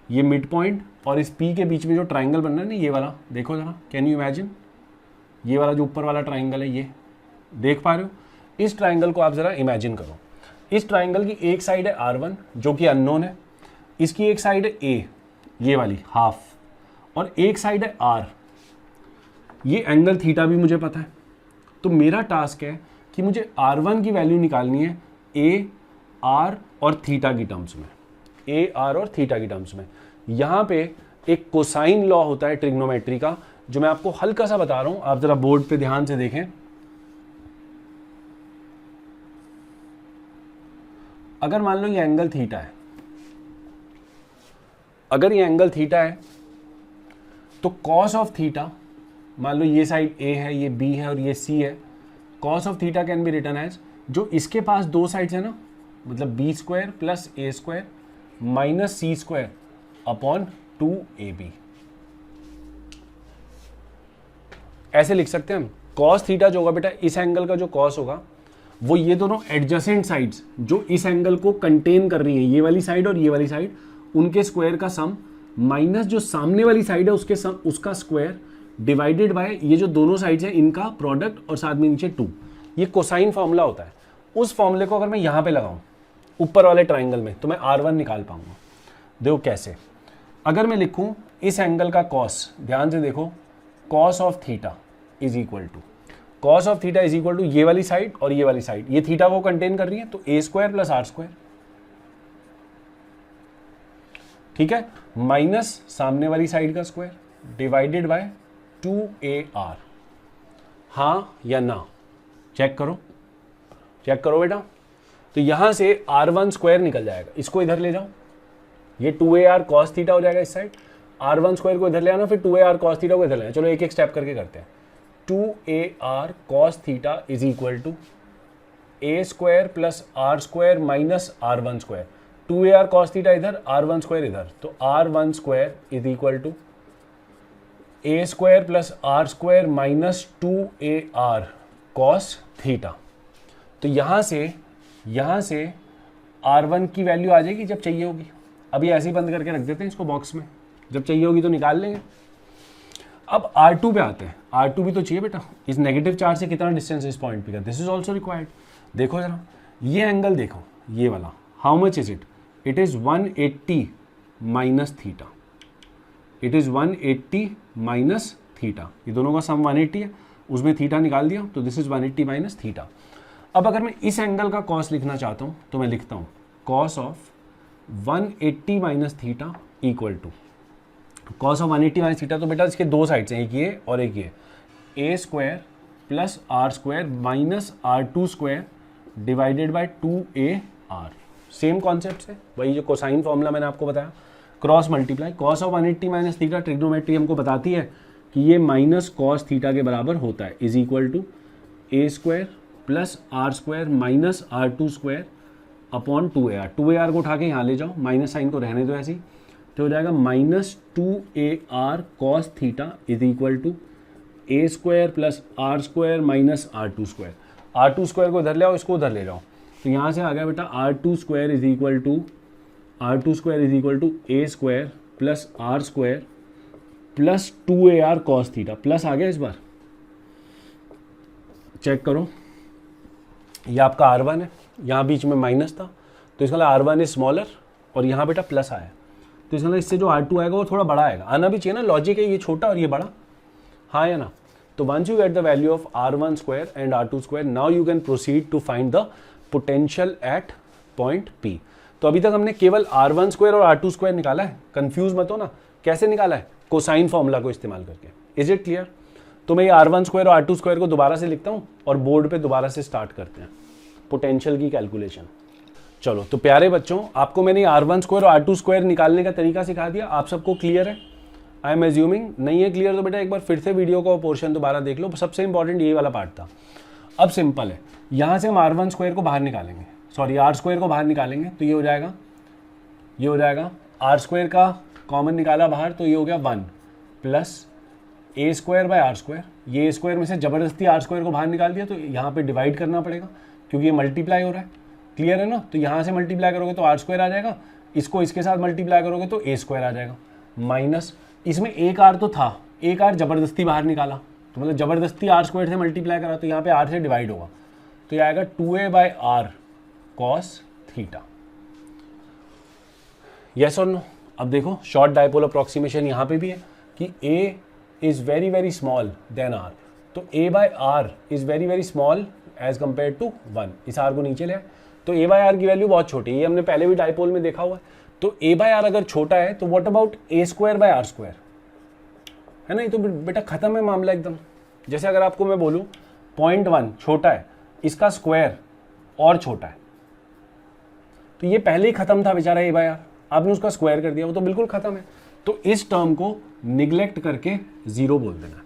ये मिड पॉइंट और इस पी के बीच में जो ट्राइंगल बन रहा है ना, ये वाला देखो जरा, कैन यू इमेजिन, ये वाला जो ऊपर वाला ट्राइंगल है, ये देख पा रहे हो? इस ट्राइंगल को आप जरा इमेजिन करो। इस ट्राइंगल की एक साइड है R1 जो कि अननोन है, इसकी एक साइड है A, ये वाली हाफ, और एक साइड है R, ये एंगल थीटा भी मुझे पता है। तो मेरा टास्क है कि मुझे R1 की वैल्यू निकालनी है A, R और थीटा की टर्म्स में, A, R और थीटा की टर्म्स में। यहाँ पे एक कोसाइन लॉ होता है ट्रिग्नोमेट्री का, जो मैं आपको हल्का सा बता रहा हूं, आप जरा बोर्ड पे ध्यान से देखें। अगर मान लो ये एंगल थीटा है, अगर ये एंगल थीटा है तो कॉस ऑफ थीटा, मान लो ये साइड A है, ये B है और ये C है, cos of theta can be written as, जो इसके पास दो साइड्स है ना, मतलब B square plus A square minus C square upon 2AB, ऐसे लिख सकते हैं हम। कॉस थीटा जो होगा बेटा, इस एंगल का जो कॉस होगा वो ये दोनों एडजेसेंट साइड्स जो इस एंगल को कंटेन कर रही हैं, ये वाली साइड और ये वाली साइड, उनके स्क्वायर का सम माइनस जो सामने वाली साइड है उसके सम, उसका स्क्वायर डिवाइडेड बाय ये जो दोनों साइड्स हैं इनका प्रोडक्ट और साथ में नीचे 2। ये कोसाइन फॉर्मूला होता है। उस फॉर्मूले को अगर मैं यहाँ पे लगाऊं ऊपर वाले ट्राइंगल में, तो मैं R1 निकाल पाऊंगा। देखो कैसे, अगर मैं लिखूं इस एंगल का कॉस, ध्यान से देखो, cos of theta is equal to, cos of theta is equal to ये वाली साइड और ये वाली साइड, ये थीटा को कंटेन कर रही है, तो A square plus R square, ठीक है, माइनस सामने वाली साइड का स्क्वायर डिवाइडेड बाय 2AR। हाँ या ना, चेक करो, चेक करो बेटा। तो यहां से R1 स्क्वायर निकल जाएगा, इसको इधर ले जाओ, ये 2AR cos थीटा हो जाएगा इस साइड, R1 स्क्वायर को इधर ले आना, फिर 2AR cos थीटा को इधर ले आना। चलो एक एक स्टेप करके करते हैं। 2AR cos theta is equal to A square plus R square minus R1 square, 2AR cos theta इधर, R1 स्क्वायर इधर, तो R1 square is equal to A square plus R square minus 2AR cos theta. तो यहां से R1 की value आ जाएगी जब चाहिए होगी। अभी ऐसे ही बंद करके रख देते हैं इसको बॉक्स में, जब चाहिए होगी तो निकाल लेंगे। अब R2 पे आते हैं, R2 भी तो चाहिए बेटा, इस नेगेटिव चार्ज से कितना डिस्टेंस इस पॉइंट पे का, दिस इज ऑल्सो रिक्वायर्ड। देखो जरा ये एंगल देखो, ये वाला, how much is it, it is 180 minus theta, it is 180 minus theta, ये दोनों का सम 180 है, उसमें थीटा निकाल दिया, तो दिस इज 180 माइनस थीटा। अब अगर मैं इस एंगल का कॉस लिखना चाहता हूं तो मैं लिखता हूं cos of 180 minus theta equal to cos of 180 minus theta, तो बेटा इसके दो साइड्स हैं, एक ये और एक ये, A square plus R square minus R2 square divided by 2AR। Same concept है, वही जो कोसाइन फॉर्मूला मैंने आपको बताया, cross multiply. Cos of 180 minus theta trigonometry हमको बताती है कि ये माइनस कॉस थीटा के बराबर होता है, is equal to A square plus R square minus R2 square upon 2AR। 2AR को उठा के यहाँ ले जाओ, माइनस साइन को रहने दो ऐसे ही, तो हो जाएगा minus 2AR cos theta is equal to A square plus R square minus R2 square. R2 square को इधर ले आओ, इसको उधर ले जाओ, तो यहाँ से आ गया बेटा R2 square is equal to A square plus R square plus 2AR cos theta, plus आ गया इस बार, चेक करो, ये आपका R1 है, यहाँ बीच में माइनस था, तो इसका मतलब R1 इज स्मॉलर, और यहाँ बेटा प्लस आया, तो इसका मतलब इससे जो R2 आएगा वो थोड़ा बड़ा आएगा, आना भी चाहिए ना, लॉजिक है, ये छोटा और ये बड़ा, हाँ या ना। तो once you get the value of R1 square and R2 square, now you can proceed to find the potential at point P। तो अभी तक हमने केवल R1 स्क्वायर और R2 स्क्वायर निकाला है, कंफ्यूज मत हो ना, कैसे निकाला है, कोसाइन फॉर्मूला को इस्तेमाल करके। Is it clear? तो मैं ये R1 स्क्वायर और R2 स्क्वायर को दोबारा से लिखता हूँ और बोर्ड पे दोबारा से स्टार्ट करते हैं पोटेंशियल की कैलकुलेशन। चलो तो प्यारे बच्चों, आपको मैंने R1 स्क्वायर और R2 स्क्वायर निकालने का तरीका सिखा दिया। आप सबको क्लियर है? आई एम एज्यूमिंग नहीं है क्लियर तो बेटा एक बार फिर से वीडियो का पोर्शन दोबारा देख लो। सबसे इंपॉर्टेंट ये वाला पार्ट था। अब सिंपल है, यहाँ से हम R1 स्क्वायर को बाहर निकालेंगे, सॉरी R स्क्वायर को बाहर निकालेंगे तो ये हो जाएगा R स्क्वायर का कॉमन निकाला बाहर तो ये हो गया 1 plus A square by R square. ये ए स्क्वायर में से ज़बरदस्ती आर स्क्वायर को बाहर निकाल दिया तो यहाँ पे डिवाइड करना पड़ेगा क्योंकि ये मल्टीप्लाई हो रहा है। क्लियर है ना? तो यहाँ से मल्टीप्लाई करोगे तो आर स्क्वायर आ जाएगा, इसको इसके साथ मल्टीप्लाई करोगे तो ए स्क्वायर आ जाएगा, माइनस इसमें एक आर तो था, एक आर ज़बरदस्ती बाहर निकाला तो मतलब ज़बरदस्ती आर स्क्वायर से मल्टीप्लाई करा तो यहाँ पे आर से डिवाइड होगा तो ये आएगा 2a by R cos theta. Yes और नो? अब देखो शॉर्ट डायपोल अप्रॉक्सीमेशन यहाँ पे भी है कि a is very very small then r, तो a by R is very very small as compare to 1। इस r को नीचे ले आए तो a बाई आर की वैल्यू बहुत छोटी है, ये हमने पहले भी डायपोल में देखा हुआ है। तो a बाई आर अगर छोटा है तो what about a square by R square, है ना? ये तो बेटा खत्म है मामला एकदम। जैसे अगर आपको मैं बोलूँ 0.1 छोटा है, इसका स्क्वायर और छोटा है तो ये पहले ही खत्म था बेचारा a बाई आर, आपने उसका स्क्वायर कर दिया, वो तो बिल्कुल खत्म है। तो इस टर्म को निगलेक्ट करके 0 बोल देना है।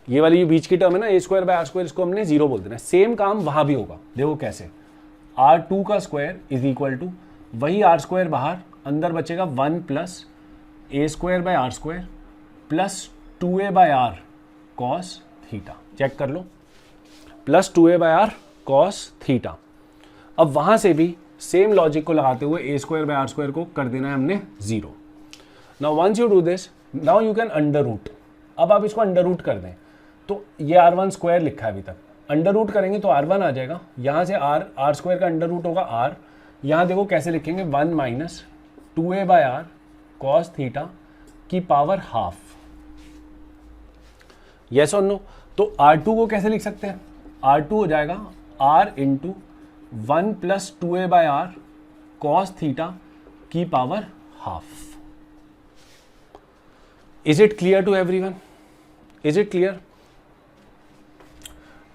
ये वाली जो बीच की टर्म है ना a square by R square, इसको हमने 0 बोल देना है। सेम काम वहां भी होगा, देखो कैसे। R2 का स्क्वायर इज इक्वल टू वही आर स्क्वायर बाहर, अंदर बचेगा 1 plus A square by R square plus 2a by R cos theta. Check कर लो, plus 2a by R cos theta. अब वहां से भी सेम लॉजिक को लगाते हुए A square by R square को कर देना है हमने 0। Now once you do this, now you can under root. अब आप इसको अंडर रूट कर दें तो ये R1 स्क्वायर लिखा है अभी तक, अंडर रूट करेंगे तो R1 आ जाएगा, यहाँ से आर स्क्वायर का अंडर रूट होगा R। यहाँ देखो कैसे लिखेंगे, 1 minus 2a by R cos theta की पावर हाफ। यस और नो? तो R2 को कैसे लिख सकते हैं? R2 हो जाएगा R into 1 plus 2a by R cos theta की power half. Is it clear to everyone? Is it clear?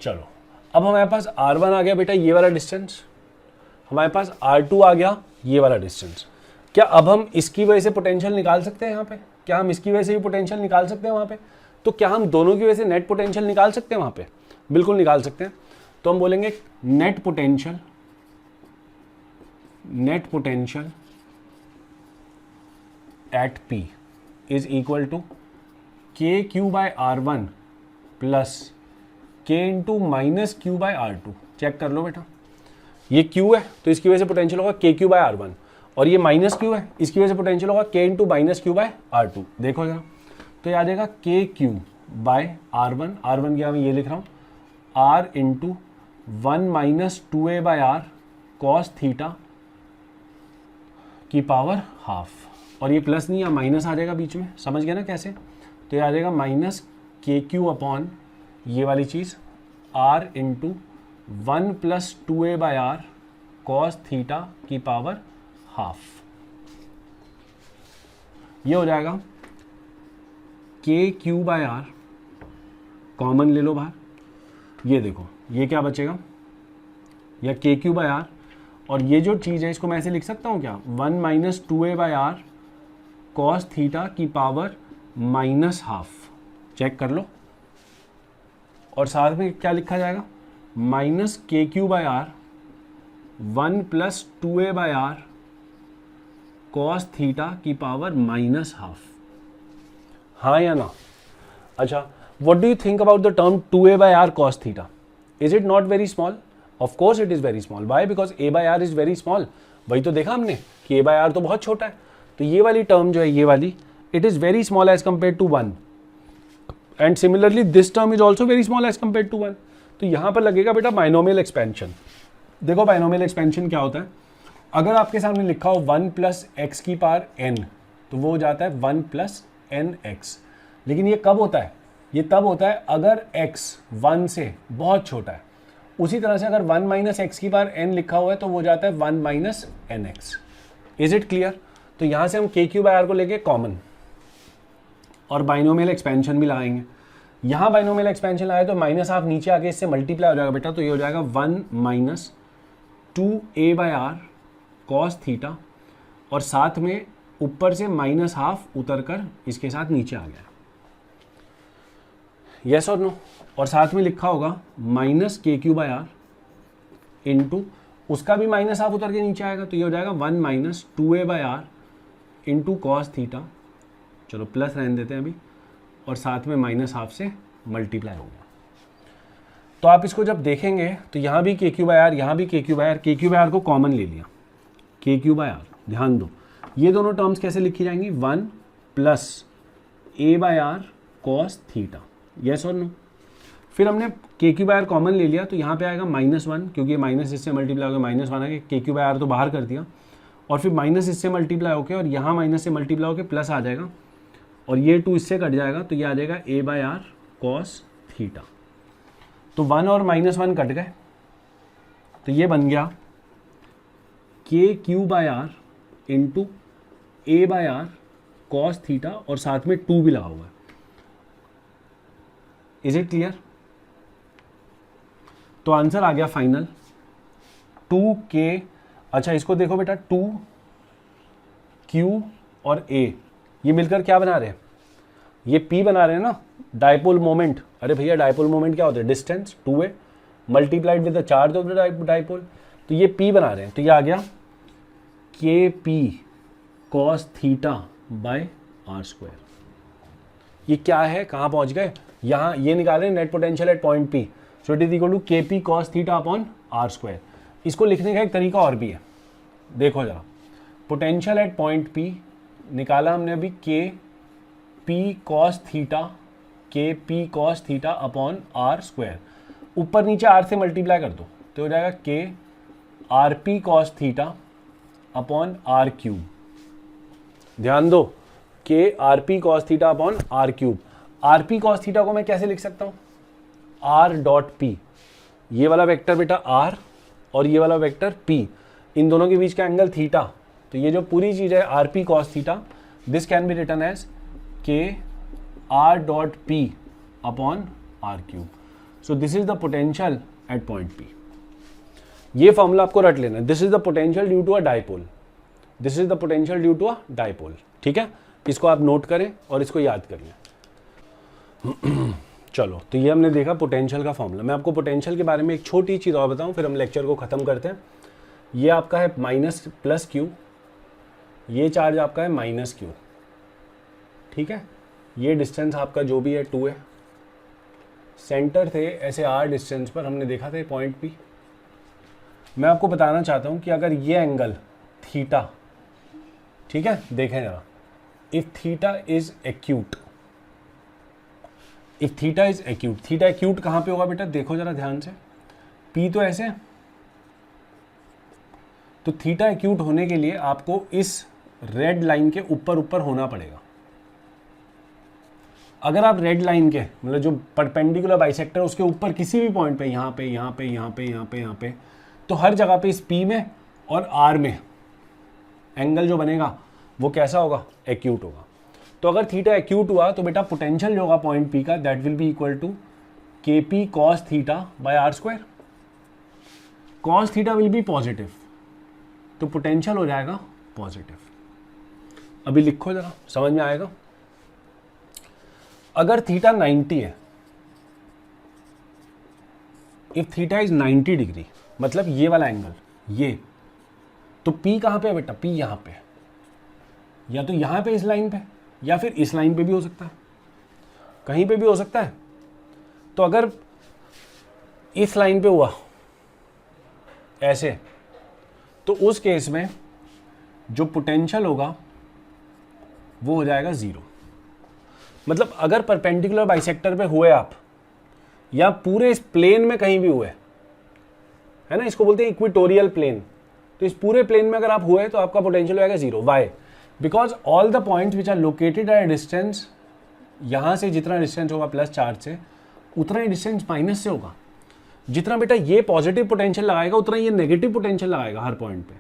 चलो अब हमारे पास R1 आ गया बेटा ये वाला डिस्टेंस, हमारे पास R2 आ गया ये वाला डिस्टेंस। क्या अब हम इसकी वजह से पोटेंशियल निकाल सकते हैं यहाँ पे? क्या हम इसकी वजह से भी पोटेंशियल निकाल सकते हैं वहाँ पे? तो क्या हम दोनों की वजह से नेट पोटेंशियल निकाल सकते हैं वहाँ पे? बिल्कुल निकाल सकते हैं। तो हम बोलेंगे net potential at P is equal to K Q by R1 plus K into minus Q by R2। Check कर लो बेटा, ये Q है तो इसकी वजह से पोटेंशियल होगा के क्यू बाय R1, और ये माइनस Q है इसकी वजह से पोटेंशियल होगा के into minus Q by R2। देखो जरा, तो ये आ जाएगा के क्यू बाय R1 की मैं ये लिख रहा हूँ R into 1 minus 2a by R cos theta की पावर हाफ। और ये प्लस नहीं, या माइनस आ जाएगा बीच में, समझ गया ना कैसे? तो ये आ जाएगा माइनस के क्यू अपॉन ये वाली चीज़ R into 1 plus 2a by R cos theta की पावर हाफ। ये हो जाएगा के क्यू बाय आर, कॉमन ले लो बाहर, ये देखो ये क्या बचेगा, या के क्यू बाय आर, और ये जो चीज़ है इसको मैं ऐसे लिख सकता हूँ क्या, 1 minus 2a by R cos theta की पावर माइनस हाफ। चेक कर लो, और साथ में क्या लिखा जाएगा, minus K Q by R 1 plus 2a by R cos theta की पावर माइनस हाफ। हाँ या ना? अच्छा, what do you think about the term 2a by r cos theta? Is it not very small? Of course it is very small. Why? Because a by r is very small. वही तो देखा हमने कि a by r तो बहुत छोटा है, तो ये वाली टर्म जो है ये वाली, it is very small as compared to 1, and similarly this term is also very small as compared to 1. तो यहाँ पर लगेगा बेटा बाइनोमियल एक्सपेंशन। देखो बाइनोमियल एक्सपेंशन क्या होता है, अगर आपके सामने लिखा हो 1 प्लस एक्स की पावर n तो वो हो जाता है 1 प्लस एन एक्स। लेकिन ये कब होता है? ये तब होता है अगर x 1 से बहुत छोटा है। उसी तरह से अगर 1 माइनस एक्स की पावर n लिखा हुआ है तो वो हो जाता है 1 minus N X. Is it clear? तो यहाँ से हम के क्यू बाय आर को लेके कॉमन और बाइनोमियल एक्सपेंशन भी लगाएंगे। यहाँ बाइनोमियल एक्सपेंशन लगाए तो माइनस हाफ नीचे आके इससे मल्टीप्लाई हो जाएगा बेटा, तो ये हो जाएगा 1 minus 2a by R cos theta और साथ में ऊपर से -½ उतर कर इसके साथ नीचे आ गया। यस और नो? और साथ में लिखा होगा -KQ/R इंटू, उसका भी -½ उतर के नीचे आएगा, तो ये हो जाएगा 1 - 2A/R इंटू कॉस थीटा, चलो प्लस रहने देते हैं अभी, और साथ में -½ से मल्टीप्लाई हो गया। तो आप इसको जब देखेंगे तो यहाँ भी KQ/R, यहाँ भी KQ/R, KQ/R को कॉमन ले लिया, KQ/R, ध्यान दो ये दोनों टर्म्स कैसे लिखी जाएंगी, 1 + A/R कॉस थीटा, यस और नो? फिर हमने KQ/R कॉमन ले लिया तो यहाँ पे आएगा -1, क्योंकि माइनस इससे मल्टीप्लाई होकर -1 आ गया, KQ/R तो बाहर कर दिया, और फिर माइनस इससे मल्टीप्लाई होकर और यहाँ माइनस से मल्टीप्लाई होकर प्लस आ जाएगा, और ये 2 इससे कट जाएगा, तो ये आ जाएगा A/R कॉस थीटा। तो 1 और -1 कट गए, तो ये बन गया KQ/R into A/R cos theta, और साथ में 2 भी लगा हुआ है। Is it clear? तो आंसर आ गया फाइनल 2K। अच्छा इसको देखो बेटा, 2Q और A ये मिलकर क्या बना रहे हैं, ये P बना रहे हैं ना, डायपोल मोमेंट। अरे भैया डायपोल मोमेंट क्या होता है, distance 2A multiplied with the charge of the dipole, तो ये P बना रहे हैं, तो ये आ गया KP cos theta by R²। ये क्या है, कहाँ पहुंच गए, यहाँ ये निकाल रहे हैं net potential at point P, so it is equal to KP cos theta upon R²। इसको लिखने का एक तरीका और भी है, देखो जरा, पोटेंशियल एट पॉइंट P निकाला हमने अभी KP cos theta upon R², ऊपर नीचे R से मल्टीप्लाई कर दो तो हो जाएगा K RP cos theta upon R³। ध्यान दो, K RP cos theta upon R³। RP cos theta को मैं कैसे लिख सकता हूँ, R.P, ये वाला वेक्टर बेटा R और ये वाला वेक्टर P, इन दोनों के बीच का एंगल थीटा, तो ये जो पूरी चीज़ है RP cos theta, this can be written as K R.P upon R³। So this is the potential at point P। ये फॉर्मूला आपको रट लेना, this is the potential due to a dipole, this is the potential due to a dipole, ठीक है? इसको आप note करें और इसको याद कर लें। चलो, तो ये हमने देखा पोटेंशियल का फॉर्मूला। मैं आपको पोटेंशियल के बारे में एक छोटी चीज़ और बताऊं, फिर हम लेक्चर को ख़त्म करते हैं। ये आपका है -+Q, ये चार्ज आपका है -Q, ठीक है? ये डिस्टेंस आपका जो भी है 2 है, सेंटर थे ऐसे R डिस्टेंस पर, हमने देखा था पॉइंट P। मैं आपको बताना चाहता हूं कि अगर ये एंगल थीटा, ठीक है, देखें जरा, if theta is acute, if theta is acute, theta acute कहां पे होगा बेटा, देखो जरा ध्यान से, P तो ऐसे, तो थीटा एक्यूट होने के लिए आपको इस रेड लाइन के ऊपर ऊपर होना पड़ेगा। अगर आप रेड लाइन के मतलब जो परपेंडिकुलर बाइसेक्टर उसके ऊपर किसी भी पॉइंट पे, यहाँ पे, यहाँ पे, यहाँ पे, यहाँ पे, यहाँ पे, तो हर जगह पे इस P में और R में एंगल जो बनेगा वो कैसा होगा, एक्यूट होगा। तो अगर थीटा एक्यूट हुआ तो बेटा पोटेंशियल जो होगा पॉइंट P का, that will be equal to KP cos theta by R²। cos theta will be positive, तो पोटेंशियल हो जाएगा पॉजिटिव। अभी लिखो जरा, समझ में आएगा। अगर थीटा 90 है, इफ थीटा इज 90 डिग्री, मतलब ये वाला एंगल ये, तो P कहां पे है बेटा, P यहां पे, या तो यहां पे इस लाइन पे, या फिर इस लाइन पे भी हो सकता है, कहीं पे भी हो सकता है। तो अगर इस लाइन पे हुआ ऐसे, तो उस केस में जो पोटेंशियल होगा वो हो जाएगा 0। मतलब अगर परपेंडिकुलर बाइसेक्टर पे हुए आप, या पूरे इस प्लेन में कहीं भी हुए, है ना, इसको बोलते हैं इक्वेटोरियल प्लेन, तो इस पूरे प्लेन में अगर आप हुए तो आपका पोटेंशियल हो जाएगा 0। Why? Because all the points which are located at distance, यहाँ से जितना डिस्टेंस होगा प्लस चार्ज से, उतना ही डिस्टेंस माइनस से होगा। जितना बेटा ये पॉजिटिव पोटेंशियल लगाएगा उतना ये नेगेटिव पोटेंशियल लगाएगा हर पॉइंट पे,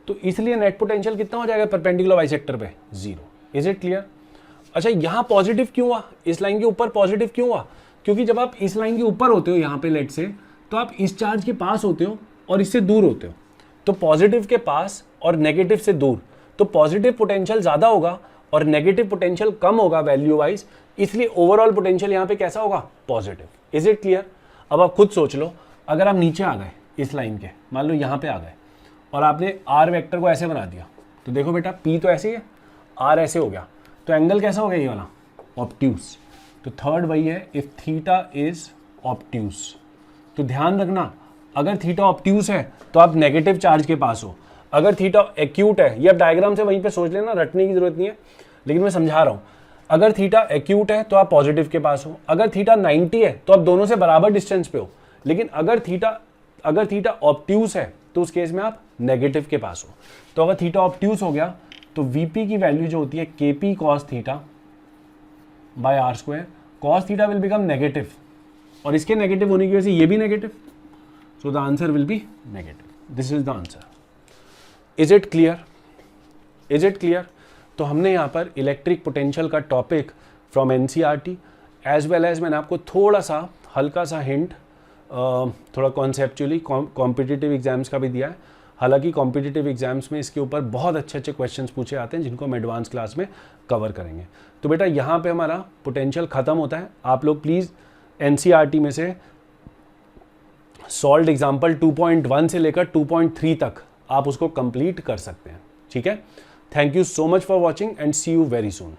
तो इसलिए नेट पोटेंशियल कितना हो जाएगा परपेंडिकुलर बाइसेक्टर पे, 0। Is it clear? अच्छा, यहाँ पॉजिटिव क्यों हुआ, इस लाइन के ऊपर पॉजिटिव क्यों हुआ? क्योंकि जब आप इस लाइन के ऊपर होते हो यहाँ पे लेट से, तो आप इस चार्ज के पास होते हो और इससे दूर होते हो, तो पॉजिटिव के पास और नेगेटिव से दूर, तो पॉजिटिव पोटेंशियल ज़्यादा होगा और नेगेटिव पोटेंशियल कम होगा वैल्यू वाइज, इसलिए ओवरऑल पोटेंशियल यहाँ पे कैसा होगा? पॉजिटिव। Is it clear? अब आप खुद सोच लो, अगर आप नीचे आ गए इस लाइन के, मान लो यहाँ पे आ गए और आपने आर वेक्टर को ऐसे बना दिया, तो देखो बेटा पी तो ऐसे ही है, आर ऐसे हो गया, तो एंगल कैसा हो गया ये वाला? ऑब्ट्यूस। तो थर्ड वही है, इफ थीटा इज ऑब्ट्यूस। तो ध्यान रखना, अगर थीटा ऑब्ट्यूस है तो आप नेगेटिव चार्ज के पास हो, अगर थीटा एक्यूट है, ये आप डायग्राम से वहीं पे सोच लेना, रटने की जरूरत नहीं है, लेकिन मैं समझा रहा हूँ, अगर थीटा एक्यूट है तो आप पॉजिटिव के पास हो, अगर थीटा 90 है तो आप दोनों से बराबर डिस्टेंस पे हो, लेकिन अगर थीटा ऑब्ट्यूस है तो उस केस में आप नेगेटिव के पास हो। तो अगर थीटा ऑब्ट्यूस हो गया तो वीपी की वैल्यू जो होती है KP cos theta by R square, cos theta will become negative और इसके नेगेटिव होने की वजह से ये भी negative, so the answer will be negative. This is the answer. Is it clear? Is it clear? तो हमने यहाँ पर इलेक्ट्रिक पोटेंशियल का topic from NCERT as well as मैंने आपको थोड़ा सा हल्का सा हिंट थोड़ा कॉन्सेप्चुअली कॉम्पिटिटिव एग्जाम्स का भी दिया है। हालांकि कॉम्पिटिटिव एग्जाम्स में इसके ऊपर बहुत अच्छे अच्छे क्वेश्चंस पूछे आते हैं जिनको हम एडवांस क्लास में कवर करेंगे। तो बेटा यहाँ पे हमारा पोटेंशियल ख़त्म होता है। आप लोग प्लीज़ एनसीईआरटी में से सॉल्व्ड एग्जाम्पल 2.1 से लेकर 2.3 तक आप उसको कंप्लीट कर सकते हैं। ठीक है, thank you so much for watching and see you very soon.